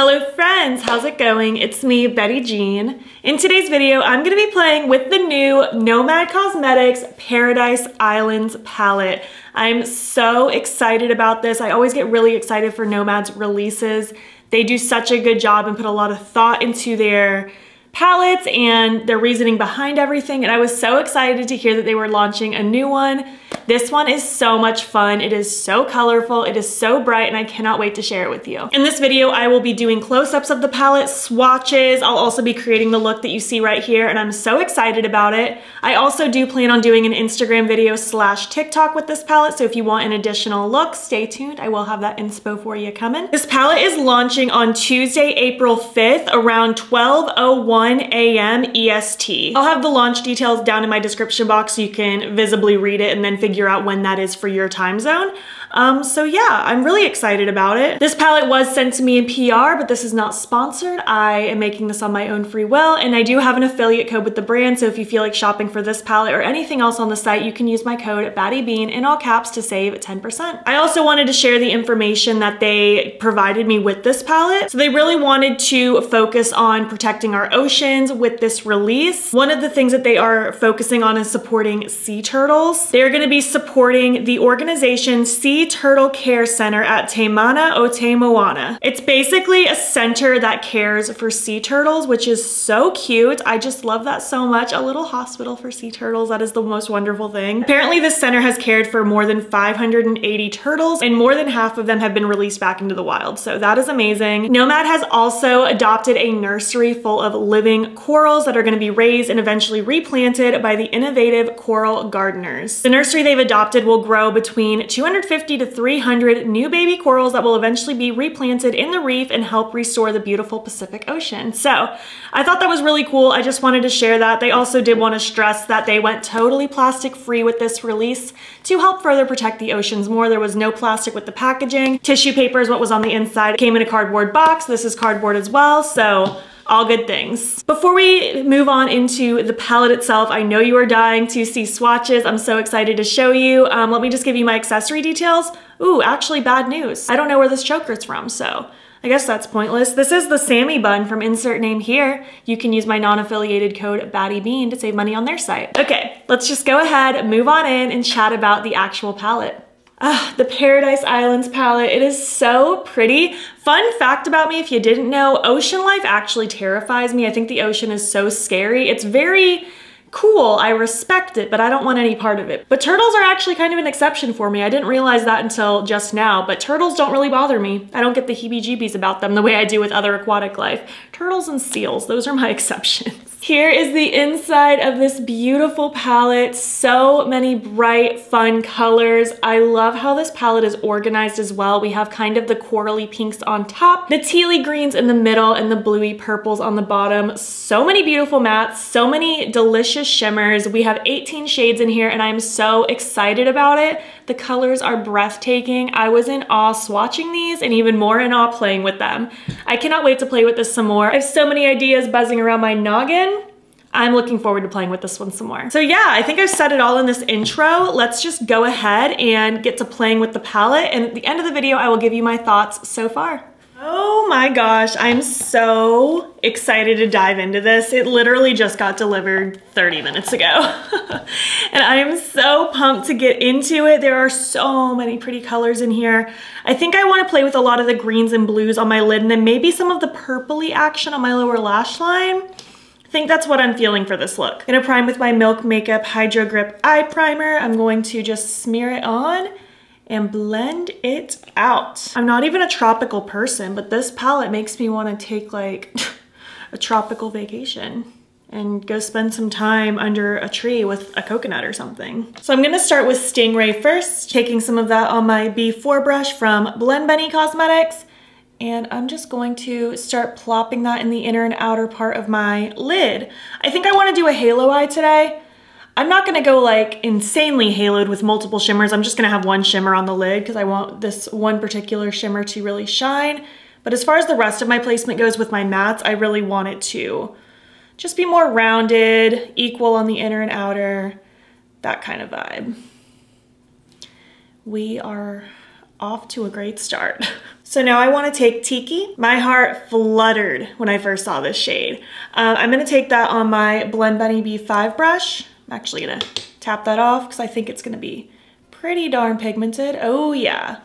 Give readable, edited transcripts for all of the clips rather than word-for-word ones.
Hello friends, how's it going? It's me, Betty Jean. In today's video, I'm gonna be playing with the new Nomad Cosmetics Paradise Islands palette. I'm so excited about this. I always get really excited for Nomad's releases. They do such a good job and put a lot of thought into their palettes and their reasoning behind everything, and I was so excited to hear that they were launching a new one. This one is so much fun. It is so colorful, it is so bright, and I cannot wait to share it with you. In this video, I will be doing close-ups of the palette, swatches. I'll also be creating the look that you see right here, and I'm so excited about it. I also do plan on doing an Instagram video / TikTok with this palette, so if you want an additional look, stay tuned. I will have that inspo for you coming. This palette is launching on Tuesday, April 5th around 12:01 a.m. EST. I'll have the launch details down in my description box so you can visibly read it and then figure out when that is for your time zone. So yeah, I'm really excited about it. This palette was sent to me in PR, but this is not sponsored. I am making this on my own free will, and I do have an affiliate code with the brand, so if you feel like shopping for this palette or anything else on the site, you can use my code battybean in all caps to save 10%. I also wanted to share the information that they provided me with this palette. So they really wanted to focus on protecting our oceans with this release. One of the things that they are focusing on is supporting sea turtles. They're gonna be supporting the organization Sea Turtle Care Center at Te Mana o Te Moana. It's basically a center that cares for sea turtles, which is so cute. I just love that so much. A little hospital for sea turtles. That is the most wonderful thing. Apparently this center has cared for more than 580 turtles, and more than half of them have been released back into the wild. So that is amazing. Nomad has also adopted a nursery full of living corals that are going to be raised and eventually replanted by the innovative coral gardeners. The nursery they've adopted will grow between 250 to 300 new baby corals that will eventually be replanted in the reef and help restore the beautiful Pacific Ocean. So I thought that was really cool. I just wanted to share that. They also did want to stress that they went totally plastic free with this release to help further protect the oceans more. There was no plastic with the packaging. Tissue paper is what was on the inside. It came in a cardboard box. This is cardboard as well, so all good things. Before we move on into the palette itself, I know you are dying to see swatches. I'm so excited to show you. Let me just give you my accessory details. Ooh, actually bad news. I don't know where this choker's from, so I guess that's pointless. This is the Sammy bun from insert name here. You can use my non-affiliated code battybean to save money on their site. Okay, let's just go ahead, move on in, and chat about the actual palette. The Paradise Islands palette. It is so pretty. Fun fact about me, if you didn't know, ocean life actually terrifies me. I think the ocean is so scary. It's very cool, I respect it, but I don't want any part of it. But turtles are actually kind of an exception for me. I didn't realize that until just now, but turtles don't really bother me. I don't get the heebie-jeebies about them the way I do with other aquatic life. Turtles and seals, those are my exceptions. Here is the inside of this beautiful palette. So many bright, fun colors. I love how this palette is organized as well. We have kind of the corally pinks on top, the tealy greens in the middle, and the bluey purples on the bottom. So many beautiful mattes, so many delicious shimmers. We have 18 shades in here, and I'm so excited about it. The colors are breathtaking. I was in awe swatching these, and even more in awe playing with them. I cannot wait to play with this some more. I have so many ideas buzzing around my noggin. I'm looking forward to playing with this one some more. So yeah, I think I've said it all in this intro. Let's just go ahead and get to playing with the palette, and at the end of the video, I will give you my thoughts so far. Oh my gosh, I'm so excited to dive into this. It literally just got delivered 30 minutes ago. And I am so pumped to get into it. There are so many pretty colors in here. I think I want to play with a lot of the greens and blues on my lid, and then maybe some of the purpley action on my lower lash line. I think that's what I'm feeling for this look. I'm gonna prime with my Milk Makeup Hydro Grip Eye Primer. I'm going to just smear it on and blend it out. I'm not even a tropical person, but this palette makes me want to take like a tropical vacation and go spend some time under a tree with a coconut or something. So I'm gonna start with Stingray first, taking some of that on my B4 brush from Blend Bunny Cosmetics. And I'm just going to start plopping that in the inner and outer part of my lid. I think I want to do a halo eye today. I'm not gonna go like insanely haloed with multiple shimmers. I'm just gonna have one shimmer on the lid because I want this one particular shimmer to really shine. But as far as the rest of my placement goes with my mattes, I really want it to just be more rounded, equal on the inner and outer, that kind of vibe. We are off to a great start. So now I want to take Tiki. My heart fluttered when I first saw this shade. I'm going to take that on my Blend Bunny B5 brush. I'm actually going to tap that off because I think it's going to be pretty darn pigmented. Oh yeah.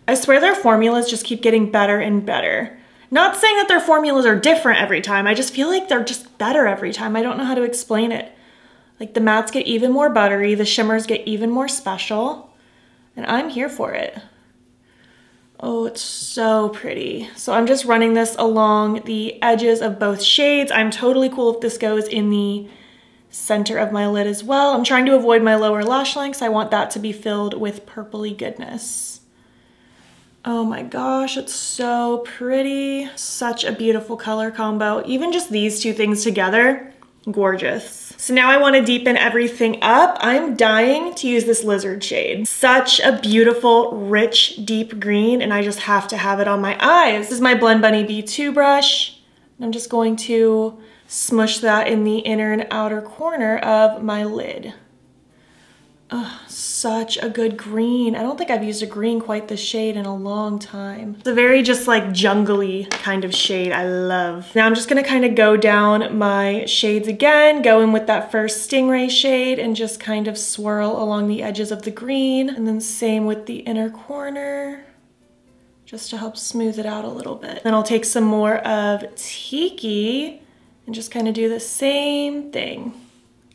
I swear their formulas just keep getting better and better. Not saying that their formulas are different every time. I just feel like they're just better every time. I don't know how to explain it. Like the mattes get even more buttery, the shimmers get even more special, and I'm here for it. Oh, it's so pretty. So I'm just running this along the edges of both shades. I'm totally cool if this goes in the center of my lid as well. I'm trying to avoid my lower lash line because I want that to be filled with purpley goodness. Oh my gosh, it's so pretty. Such a beautiful color combo. Even just these two things together, gorgeous. So now I want to deepen everything up. I'm dying to use this lizard shade. Such a beautiful, rich, deep green, and I just have to have it on my eyes. This is my Blend Bunny B2 brush. I'm just going to smush that in the inner and outer corner of my lid. Oh, such a good green. I don't think I've used a green quite this shade in a long time. It's a very just like jungly kind of shade I love. Now I'm just gonna kind of go down my shades again, go in with that first Stingray shade and just kind of swirl along the edges of the green. And then same with the inner corner, just to help smooth it out a little bit. Then I'll take some more of Tiki and just kind of do the same thing.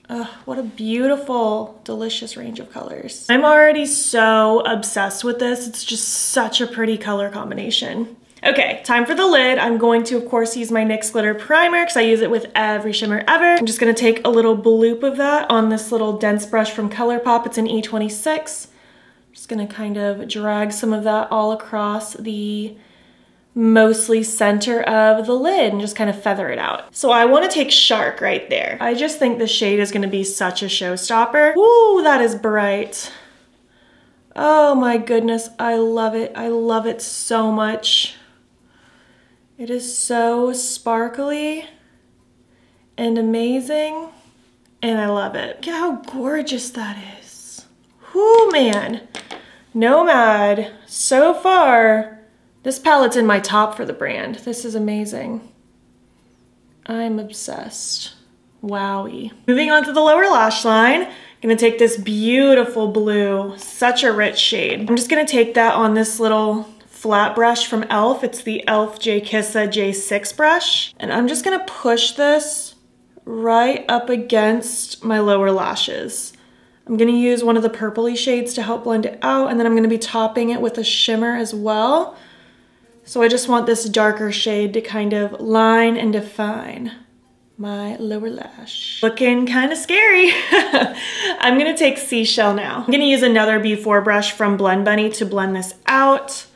Ugh, what a beautiful, delicious range of colors. I'm already so obsessed with this. It's just such a pretty color combination. Okay, time for the lid. I'm going to, of course, use my NYX Glitter Primer because I use it with every shimmer ever. I'm just gonna take a little bloop of that on this little dense brush from Colourpop. It's an E26. I'm just gonna kind of drag some of that all across the mostly center of the lid and just kind of feather it out. So I want to take Shark right there. I just think the shade is going to be such a showstopper. Ooh, that is bright. Oh my goodness, I love it. I love it so much. It is so sparkly and amazing, and I love it. Look at how gorgeous that is. Whoo, man. Nomad, so far, this palette's in my top for the brand. This is amazing. I'm obsessed. Wowie. Moving on to the lower lash line, I'm gonna take this beautiful blue, such a rich shade. I'm just gonna take that on this little flat brush from e.l.f. It's the e.l.f. J Kissa J6 brush. And I'm just gonna push this right up against my lower lashes. I'm gonna use one of the purpley shades to help blend it out, and then I'm gonna be topping it with a shimmer as well. So I just want this darker shade to kind of line and define my lower lash. Looking kind of scary. I'm gonna take Seashell now. I'm gonna use another B4 brush from Blend Bunny to blend this out.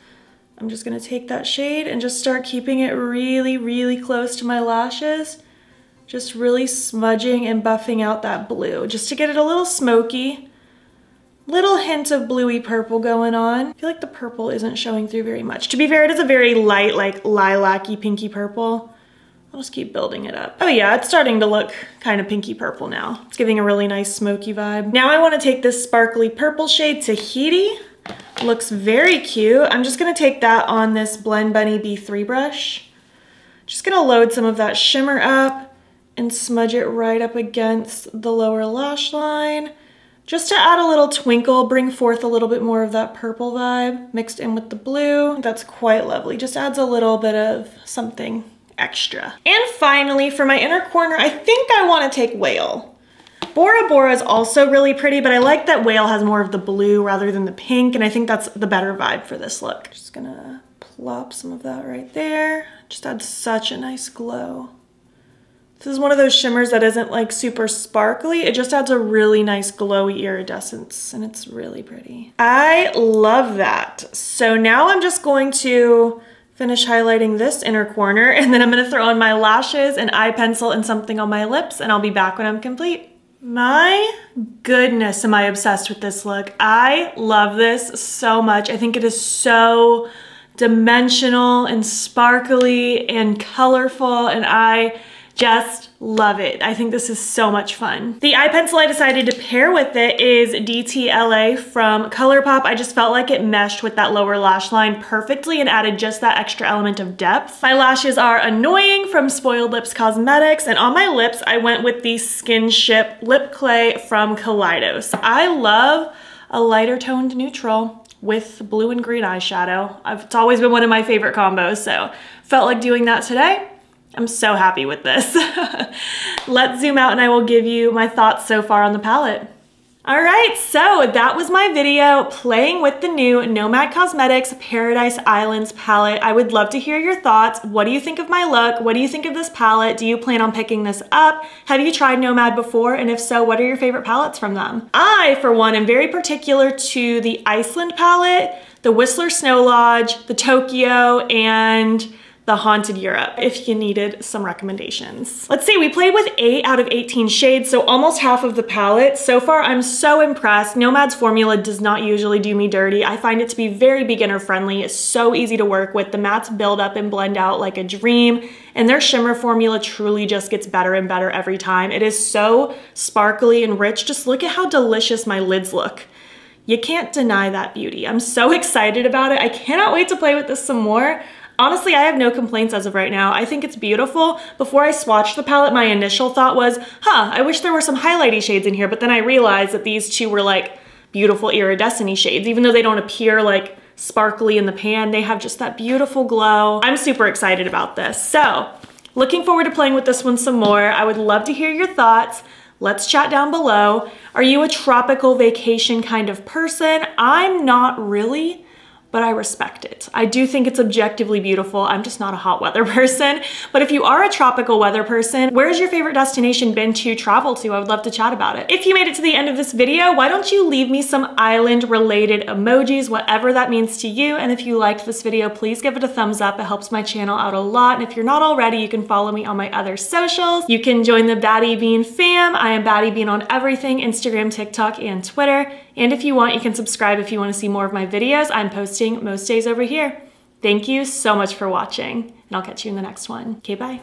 I'm just gonna take that shade and just start keeping it really, really close to my lashes. Just really smudging and buffing out that blue, just to get it a little smoky. Little hint of bluey purple going on. I feel like the purple isn't showing through very much. To be fair, it is a very light, like lilac-y pinky purple. I'll just keep building it up. Oh yeah, it's starting to look kind of pinky purple now. It's giving a really nice smoky vibe. Now I want to take this sparkly purple shade, Tahiti. Looks very cute. I'm just gonna take that on this Blend Bunny B3 brush. Just gonna load some of that shimmer up and smudge it right up against the lower lash line. Just to add a little twinkle, bring forth a little bit more of that purple vibe mixed in with the blue. That's quite lovely. Just adds a little bit of something extra. And finally, for my inner corner, I think I want to take Whale. Bora Bora is also really pretty, but I like that Whale has more of the blue rather than the pink, and I think that's the better vibe for this look. Just gonna plop some of that right there. Just adds such a nice glow. This is one of those shimmers that isn't like super sparkly. It just adds a really nice glowy iridescence, and it's really pretty. I love that. So now I'm just going to finish highlighting this inner corner, and then I'm gonna throw on my lashes, an eye pencil, and something on my lips, and I'll be back when I'm complete. My goodness, am I obsessed with this look. I love this so much. I think it is so dimensional and sparkly and colorful, and I Just love it. I think this is so much fun. The eye pencil I decided to pair with it is DTLA from Colourpop. I just felt like it meshed with that lower lash line perfectly and added just that extra element of depth. My lashes are Annoying from Spoiled Lips Cosmetics, and on my lips I went with the Skinship Lip Clay from Kaleidos. I love a lighter toned neutral with blue and green eyeshadow. It's always been one of my favorite combos, so felt like doing that today. I'm so happy with this. Let's zoom out and I will give you my thoughts so far on the palette. All right, so that was my video playing with the new Nomad Cosmetics Paradise Islands palette. I would love to hear your thoughts. What do you think of my look? What do you think of this palette? Do you plan on picking this up? Have you tried Nomad before? And if so, what are your favorite palettes from them? I, for one, am very particular to the Iceland palette, the Whistler Snow Lodge, the Tokyo, and the Haunted Europe, if you needed some recommendations. Let's see, we played with 8 out of 18 shades, so almost half of the palette. So far, I'm so impressed. Nomad's formula does not usually do me dirty. I find it to be very beginner friendly. It's so easy to work with. The mattes build up and blend out like a dream, and their shimmer formula truly just gets better and better every time. It is so sparkly and rich. Just look at how delicious my lids look. You can't deny that beauty. I'm so excited about it. I cannot wait to play with this some more. Honestly, I have no complaints as of right now. I think it's beautiful. Before I swatched the palette, my initial thought was, I wish there were some highlighty shades in here, but then I realized that these two were like beautiful iridescent-y shades. Even though they don't appear like sparkly in the pan, they have just that beautiful glow. I'm super excited about this. So, looking forward to playing with this one some more. I would love to hear your thoughts. Let's chat down below. Are you a tropical vacation kind of person? I'm not really, but I respect it. I do think it's objectively beautiful. I'm just not a hot weather person. But if you are a tropical weather person, where's your favorite destination been to travel to? I would love to chat about it. If you made it to the end of this video, why don't you leave me some island related emojis, whatever that means to you. And if you liked this video, please give it a thumbs up. It helps my channel out a lot. And if you're not already, you can follow me on my other socials. You can join the battybean fam. I am battybean on everything, Instagram, TikTok, and Twitter. And if you want, you can subscribe if you want to see more of my videos. I'm posting most days over here. Thank you so much for watching, and I'll catch you in the next one. Okay, bye.